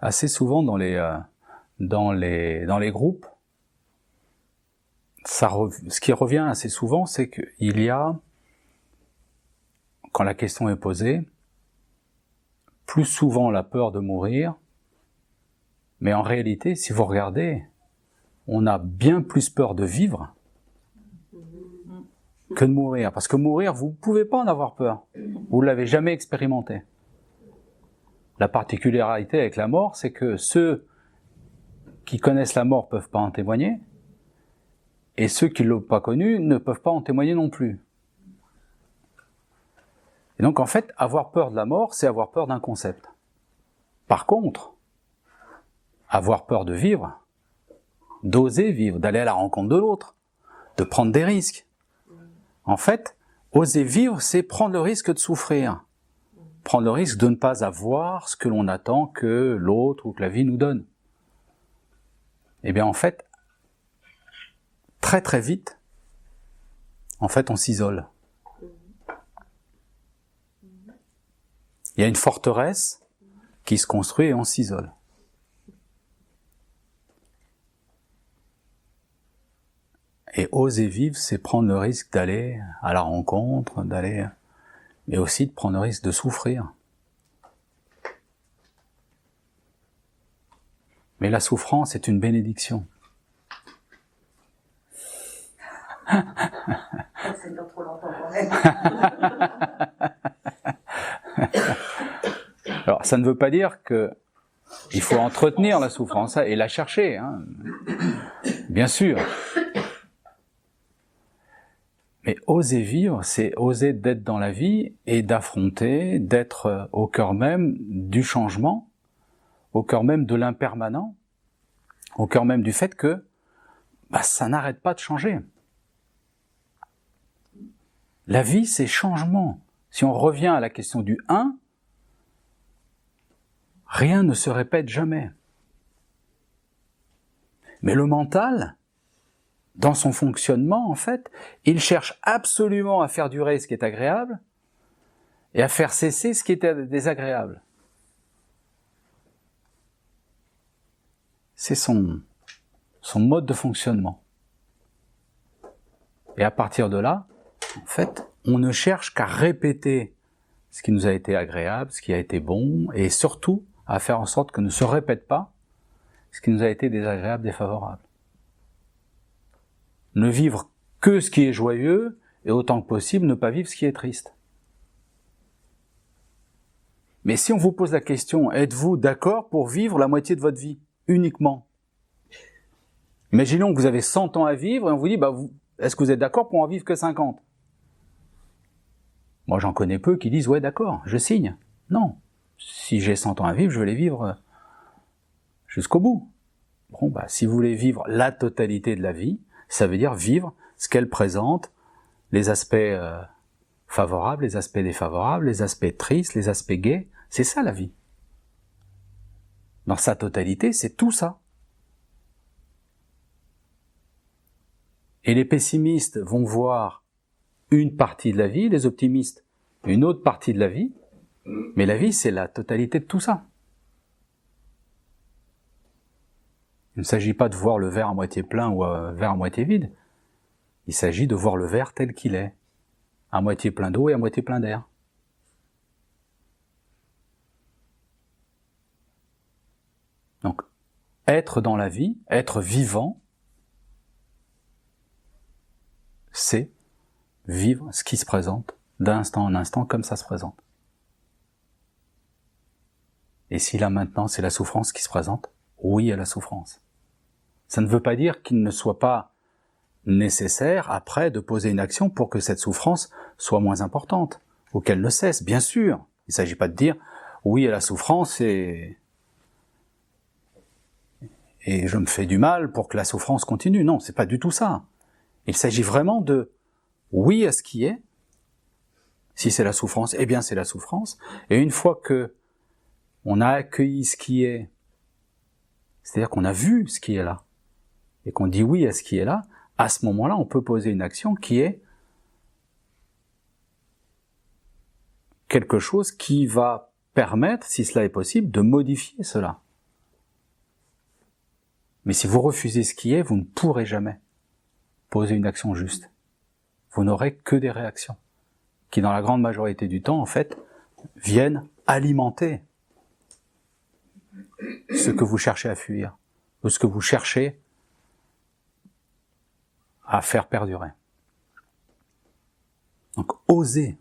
assez souvent dans les groupes, ce qui revient assez souvent, c'est qu'il y a, quand la question est posée, plus souvent la peur de mourir, mais en réalité, si vous regardez, on a bien plus peur de vivre que de mourir. Parce que mourir, vous ne pouvez pas en avoir peur. Vous ne l'avez jamais expérimenté. La particularité avec la mort, c'est que ceux qui connaissent la mort ne peuvent pas en témoigner, et ceux qui ne l'ont pas connue ne peuvent pas en témoigner non plus. Et donc en fait, avoir peur de la mort, c'est avoir peur d'un concept. Par contre, avoir peur de vivre, d'oser vivre, d'aller à la rencontre de l'autre, de prendre des risques. En fait, oser vivre, c'est prendre le risque de souffrir. Prendre le risque de ne pas avoir ce que l'on attend que l'autre ou que la vie nous donne. Eh bien en fait, très très vite, en fait on s'isole. Il y a une forteresse qui se construit et on s'isole. Et oser vivre, c'est prendre le risque d'aller à la rencontre, mais aussi de prendre le risque de souffrir. Mais la souffrance est une bénédiction. Ça dure trop longtemps quand même. Alors, ça ne veut pas dire que il faut entretenir la souffrance et la chercher, hein. Bien sûr. Mais oser vivre, c'est oser d'être dans la vie et d'affronter, d'être au cœur même du changement, au cœur même de l'impermanent, au cœur même du fait que ça n'arrête pas de changer. La vie, c'est changement. Si on revient à la question du 1, rien ne se répète jamais. Mais le mental, dans son fonctionnement, en fait, il cherche absolument à faire durer ce qui est agréable et à faire cesser ce qui est désagréable. C'est son mode de fonctionnement. Et à partir de là, en fait, on ne cherche qu'à répéter ce qui nous a été agréable, ce qui a été bon, et surtout à faire en sorte que ne se répète pas ce qui nous a été désagréable, défavorable. Ne vivre que ce qui est joyeux, et autant que possible, ne pas vivre ce qui est triste. Mais si on vous pose la question, êtes-vous d'accord pour vivre la moitié de votre vie, uniquement? Imaginons que vous avez 100 ans à vivre, et on vous dit, est-ce que vous êtes d'accord pour en vivre que 50? Moi, j'en connais peu qui disent, ouais, d'accord, je signe. Non. Si j'ai 100 ans à vivre, je vais les vivre jusqu'au bout. Bon, si vous voulez vivre la totalité de la vie, ça veut dire vivre ce qu'elle présente, les aspects favorables, les aspects défavorables, les aspects tristes, les aspects gais. C'est ça la vie. Dans sa totalité, c'est tout ça. Et les pessimistes vont voir une partie de la vie, les optimistes une autre partie de la vie, mais la vie, c'est la totalité de tout ça. Il ne s'agit pas de voir le verre à moitié plein ou le verre à moitié vide. Il s'agit de voir le verre tel qu'il est, à moitié plein d'eau et à moitié plein d'air. Donc, être dans la vie, être vivant, c'est vivre ce qui se présente d'instant en instant comme ça se présente. Et si là maintenant c'est la souffrance qui se présente, oui à la souffrance. Ça ne veut pas dire qu'il ne soit pas nécessaire après de poser une action pour que cette souffrance soit moins importante, ou qu'elle ne cesse, bien sûr. Il ne s'agit pas de dire oui à la souffrance et je me fais du mal pour que la souffrance continue. Non, c'est pas du tout ça. Il s'agit vraiment de oui à ce qui est. Si c'est la souffrance, eh bien c'est la souffrance. Et une fois que on a accueilli ce qui est, c'est-à-dire qu'on a vu ce qui est là, et qu'on dit oui à ce qui est là, à ce moment-là, on peut poser une action qui est quelque chose qui va permettre, si cela est possible, de modifier cela. Mais si vous refusez ce qui est, vous ne pourrez jamais poser une action juste. Vous n'aurez que des réactions, qui dans la grande majorité du temps, en fait, viennent alimenter ce que vous cherchez à fuir, ou ce que vous cherchez à faire perdurer. Donc, osez